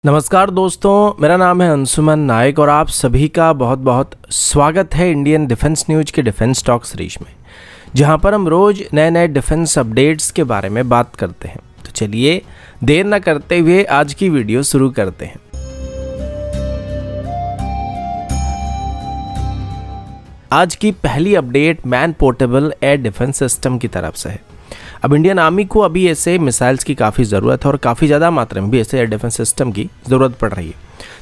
नमस्कार दोस्तों, मेरा नाम है अंशुमन नायक और आप सभी का बहुत बहुत स्वागत है इंडियन डिफेंस न्यूज के डिफेंस टॉक सीरीज में, जहां पर हम रोज नए नए डिफेंस अपडेट्स के बारे में बात करते हैं। तो चलिए देर न करते हुए आज की वीडियो शुरू करते हैं। आज की पहली update man portable air defence system की तरफ से है। अब इंडियन आर्मी को अभी ऐसे मिसाइल्स की काफ़ी ज़रूरत है और काफ़ी ज़्यादा मात्रा में भी ऐसे एयर डिफेंस सिस्टम की ज़रूरत पड़ रही है,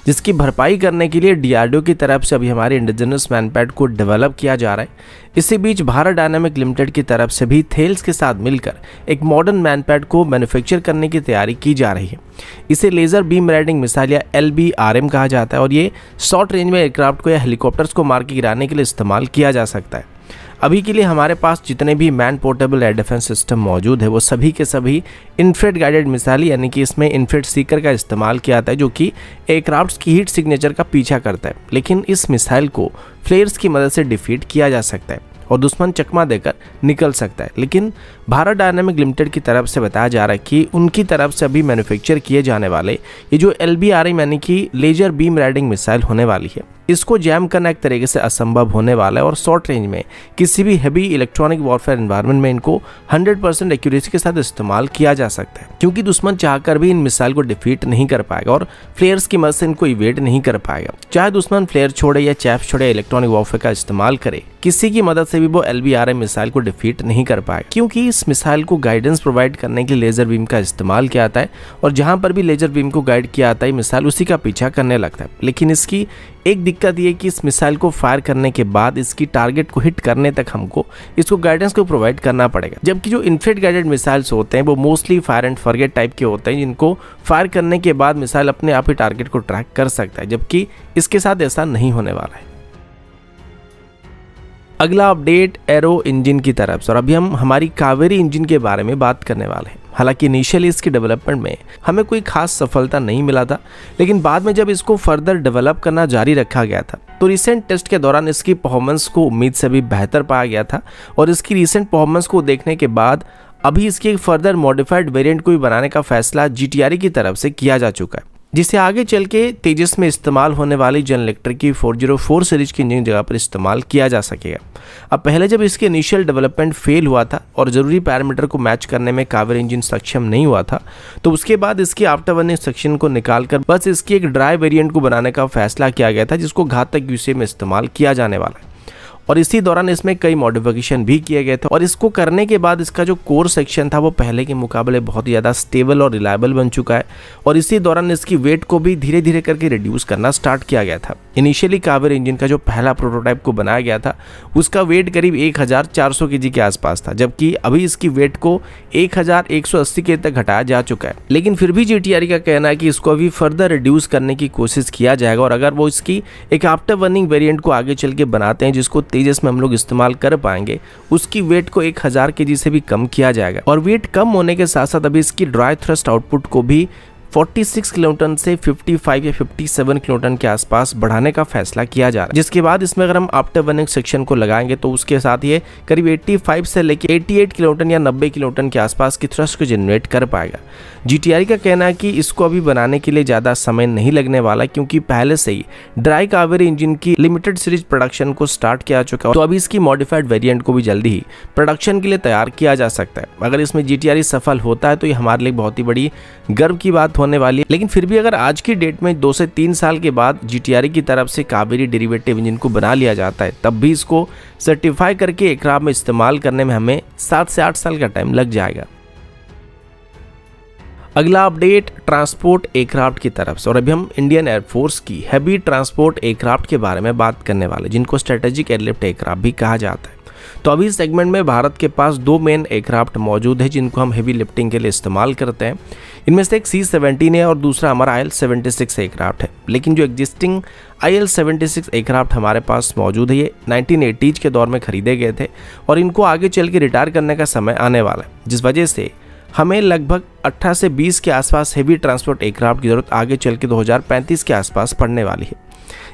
जिसकी भरपाई करने के लिए डीआरडीओ की तरफ से अभी हमारे इंडिजिनस मैनपैड को डेवलप किया जा रहा है। इसी बीच भारत डायनामिक लिमिटेड की तरफ से भी थेल्स के साथ मिलकर एक मॉडर्न मैनपैड को मैन्युफैक्चर करने की तैयारी की जा रही है। इसे लेज़र बीम राइडिंग मिसाइल या LBRM कहा जाता है और ये शॉर्ट रेंज में एयरक्राफ्ट को या हेलीकॉप्टर्स को मार के गिराने के लिए इस्तेमाल किया जा सकता है। अभी के लिए हमारे पास जितने भी man portable air defence system मौजूद है वो सभी के सभी इन्फ्रेट गाइडेड मिसाइल यानी कि इसमें इन्फ्रेट सीकर का इस्तेमाल किया जाता है, जो कि एयरक्राफ्ट्स की हीट सिग्नेचर का पीछा करता है। लेकिन इस मिसाइल को फ्लेयर्स की मदद से डिफीट किया जा सकता है और दुश्मन चकमा देकर निकल सकता है। लेकिन भारत डायनामिक लिमिटेड की तरफ से बताया जा रहा है कि उनकी तरफ से अभी मैन्युफैक्चर किए जाने वाले ये जो LBRM यानी कि लेजर बीम राइडिंग मिसाइल होने वाली है, इसको जैम करना एक तरीके से असंभव होने वाला है और शॉर्ट रेंज में किसी भी हेवी इलेक्ट्रॉनिक वॉरफेयर एनवायरनमेंट में इनको 100% एक्यूरेसी के साथ इस्तेमाल किया जा सकता है, क्योंकि दुश्मन चाहकर भी इन मिसाइल को डिफीट नहीं कर पाएगा और फ्लेयर्स की मदद से इनको इवेट नहीं कर पाएगा। चाहे दुश्मन फ्लेयर छोड़े या चैप छोड़े, इलेक्ट्रॉनिक वॉरफेयर का इस्तेमाल करे, किसी की मदद से भी वो LBRM मिसाइल को डिफीट नहीं कर पाएगा, क्योंकि इस मिसाइल को गाइडेंस प्रोवाइड करने के लिए लेजर बीम का इस्तेमाल किया जाता है और जहां पर भी लेजर बीम को गाइड किया जाता है मिसाइल उसी का पीछा करने लगता है। लेकिन इसकी एक दिक्कत ये कि इस मिसाइल को फायर करने के बाद इसकी टारगेट को हिट करने तक हमको इसको गाइडेंस को प्रोवाइड करना पड़ेगा, जबकि जो इन्फ्रेट गाइडेड मिसाइल्स होते हैं वो mostly fire and forget type के होते हैं, जिनको फायर करने के बाद मिसाइल अपने आप ही टारगेट को ट्रैक कर सकता है, जबकि इसके साथ ऐसा नहीं होने वाला है। अगला अपडेट एरो इंजन की तरफ से, और अभी हम हमारी कावेरी इंजन के बारे में बात करने वाले हैं। हालांकि इनिशियली इसकी डेवलपमेंट में हमें कोई खास सफलता नहीं मिला था, लेकिन बाद में जब इसको फर्दर डेवलप करना जारी रखा गया था तो रिसेंट टेस्ट के दौरान इसकी परफॉर्मेंस को उम्मीद से भी बेहतर पाया गया था और इसकी रिसेंट परफॉर्मेंस को देखने के बाद अभी इसकी एक फर्दर मॉडिफाइड वेरिएंट को भी बनाने का फैसला GTRE की तरफ से किया जा चुका है, जिसे आगे चल के तेजस में इस्तेमाल होने वाली जनरल इलेक्ट्रिक की 404 सीरीज की इंजन जगह पर इस्तेमाल किया जा सकेगा। अब पहले जब इसकी इनिशियल डेवलपमेंट फेल हुआ था और ज़रूरी पैरामीटर को मैच करने में कावेरी इंजन सक्षम नहीं हुआ था, तो उसके बाद इसकी आफ्टर बर्निंग सेक्शन को निकालकर बस इसकी एक ड्राई वेरिएंट को बनाने का फैसला किया गया था, जिसको घातक यूसे में इस्तेमाल किया जाने वाला है। और इसी दौरान इसमें कई मॉडिफिकेशन भी किए गए थे और इसको करने के बाद इसका जो कोर सेक्शन था वो पहले के मुकाबले बहुत ही ज़्यादा स्टेबल और रिलायबल बन चुका है और इसी दौरान इसकी वेट को भी धीरे धीरे करके रिड्यूस करना स्टार्ट किया गया था। इनिशियली कावेरी इंजन का जो पहला प्रोटोटाइप को बनाया गया था उसका वेट करीब 1400 kg के आसपास था, जबकि अभी इसकी वेट को 1180 kg तक घटाया जा चुका है। लेकिन फिर भी GTRE का कहना है कि इसको अभी फर्दर रिड्यूस करने की कोशिश किया जाएगा और अगर वो इसकी एक आफ्टर बर्निंग वेरिएंट को आगे चल के बनाते हैं जिसको तेजस में हम लोग इस्तेमाल कर पाएंगे, उसकी वेट को 1000 kg से भी कम किया जाएगा। और वेट कम होने के साथ साथ अभी इसकी ड्राई थ्रस्ट आउटपुट को भी 46 किलोटन से 55 या 57 किलोटन के आसपास बढ़ाने का फैसला किया जा रहा है, जिसके बाद इसमें अगर हम आफ्टर बर्निंग सेक्शन को लगाएंगे तो उसके साथ ये करीब 85 से लेकर 88 किलोटन या 90 किलोटन के आसपास की थ्रस्ट को जनरेट कर पाएगा। GTRE का कहना है कि इसको अभी बनाने के लिए ज़्यादा समय नहीं लगने वाला, क्योंकि पहले से ही ड्राई कावेरी इंजन की लिमिटेड सीरीज प्रोडक्शन को स्टार्ट किया चुका है, तो अभी इसकी मॉडिफाइड वेरिएंट को भी जल्दी ही प्रोडक्शन के लिए तैयार किया जा सकता है। अगर इसमें GTRE सफल होता है तो ये हमारे लिए बहुत ही बड़ी गर्व की बात होने वाली है। लेकिन फिर भी अगर आज की डेट में 2 से 3 साल के बाद GTRE की तरफ से कावेरी डेरिवेटिव इंजन को बना लिया जाता है, तब भी इसको सर्टिफाई करके एयरक्राफ्ट में इस्तेमाल करने में हमें 7 से 8 साल का टाइम लग जाएगा। अगला अपडेट ट्रांसपोर्ट एयरक्राफ्ट की तरफ से, और अभी हम इंडियन एयरफोर्स की हैवी ट्रांसपोर्ट एयरक्राफ्ट के बारे में बात करने वाले, जिनको स्ट्रेटेजिक एयरलिफ्ट एयरक्राफ्ट भी कहा जाता है। तो अभी इस सेगमेंट में भारत के पास 2 मेन एयरक्राफ्ट मौजूद है जिनको हम हेवी लिफ्टिंग के लिए इस्तेमाल करते हैं। इनमें से एक C-17 है और दूसरा हमारा IL-76 एयरक्राफ्ट है। लेकिन जो एग्जिस्टिंग IL-76 एयरक्राफ्ट हमारे पास मौजूद है ये 1980s के दौर में खरीदे गए थे और इनको आगे चल के रिटायर करने का समय आने वाला है, जिस वजह से हमें लगभग 18 से 20 के आसपास हेवी ट्रांसपोर्ट एयरक्राफ्ट की जरूरत आगे चल के 2035 के आसपास पड़ने वाली है।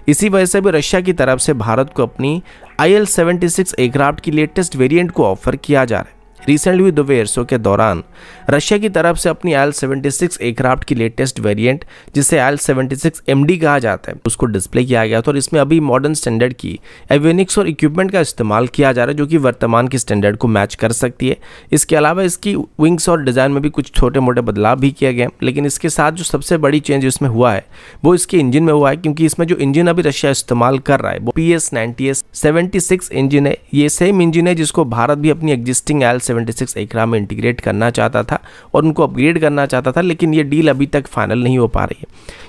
इसी वजह से भी रशिया की तरफ से भारत को अपनी IL-76 एयरक्राफ्ट की लेटेस्ट वेरिएंट को ऑफर किया जा रहा है। रिसेंटली हुई 2 वर्षों के दौरान रशिया की तरफ से अपनी IL-76 एयरक्राफ्ट की लेटेस्ट वेरिएंट, जिसे IL-76 MD कहा जाता है, उसको डिस्प्ले किया गया था और इसमें अभी मॉडर्न स्टैंडर्ड की एवियोनिक्स और इक्विपमेंट का इस्तेमाल किया जा रहा है जो कि वर्तमान की स्टैंडर्ड को मैच कर सकती है। इसके अलावा इसकी विंग्स और डिज़ाइन में भी कुछ छोटे मोटे बदलाव भी किए गए, लेकिन इसके साथ जो सबसे बड़ी चेंज इसमें हुआ है वो इसके इंजन में हुआ है, क्योंकि इसमें जो इंजन अभी रशिया इस्तेमाल कर रहा है वो PS-90S-76 इंजन है। ये सेम इंजन है जिसको भारत भी अपनी एग्जिस्टिंग IL-76 एयरक्राफ्ट में इंटीग्रेट करना चाहता था और उनको अपग्रेड करना चाहता था, लेकिन ये डील अभी तक फाइनल नहीं हो पा रही है।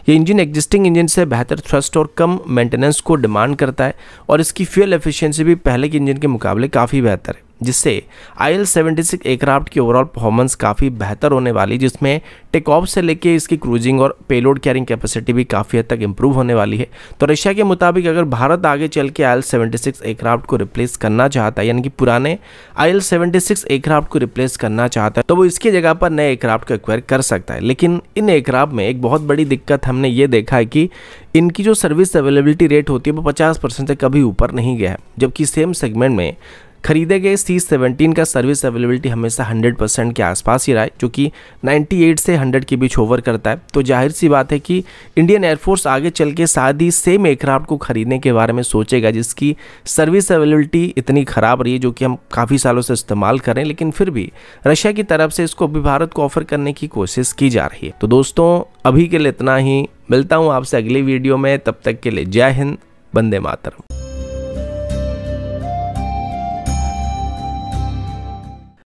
ये इंजन एग्जिस्टिंग इंजन से बेहतर थ्रस्ट और कम मेंटेनेंस को डिमांड करता है और इसकी फ्यूल एफिशिएंसी भी पहले के इंजन के मुकाबले काफ़ी बेहतर है, जिससे IL-76 एयरक्राफ्ट की ओवरऑल परफॉर्मेंस काफ़ी बेहतर होने वाली, जिसमें टेक ऑफ से लेके इसकी क्रूजिंग और पेलोड कैरिंग कैपेसिटी भी काफ़ी हद तक इंप्रूव होने वाली है। तो रशिया के मुताबिक अगर भारत आगे चल के IL-76 एयरक्राफ्ट को रिप्लेस करना चाहता है, यानी कि पुराने IL-76 एयरक्राफ्ट को रिप्लेस करना चाहता है, तो वो इसकी जगह पर नए एयरक्राफ्ट को एक्वायर कर सकता है। लेकिन इन एयरक्राफ्ट में एक बहुत बड़ी दिक्कत हमने ये देखा है कि इनकी जो सर्विस अवेलेबिलिटी रेट होती है वो 50% से कभी ऊपर नहीं गया है, जबकि सेम सेगमेंट में खरीदे गए C-17 का सर्विस अवेलेबिलिटी हमेशा 100% के आसपास ही रहा है, जो कि 98 से 100 के बीच होवर करता है। तो जाहिर सी बात है कि इंडियन एयरफोर्स आगे चल के शायद ही सेम एयरक्राफ्ट को खरीदने के बारे में सोचेगा जिसकी सर्विस अवेलेबिलिटी इतनी ख़राब रही है, जो कि हम काफ़ी सालों से इस्तेमाल करें, लेकिन फिर भी रशिया की तरफ से इसको अभी भारत को ऑफर करने की कोशिश की जा रही है। तो दोस्तों, अभी के लिए इतना ही। मिलता हूँ आपसे अगली वीडियो में, तब तक के लिए जय हिंद, वंदे मातरम।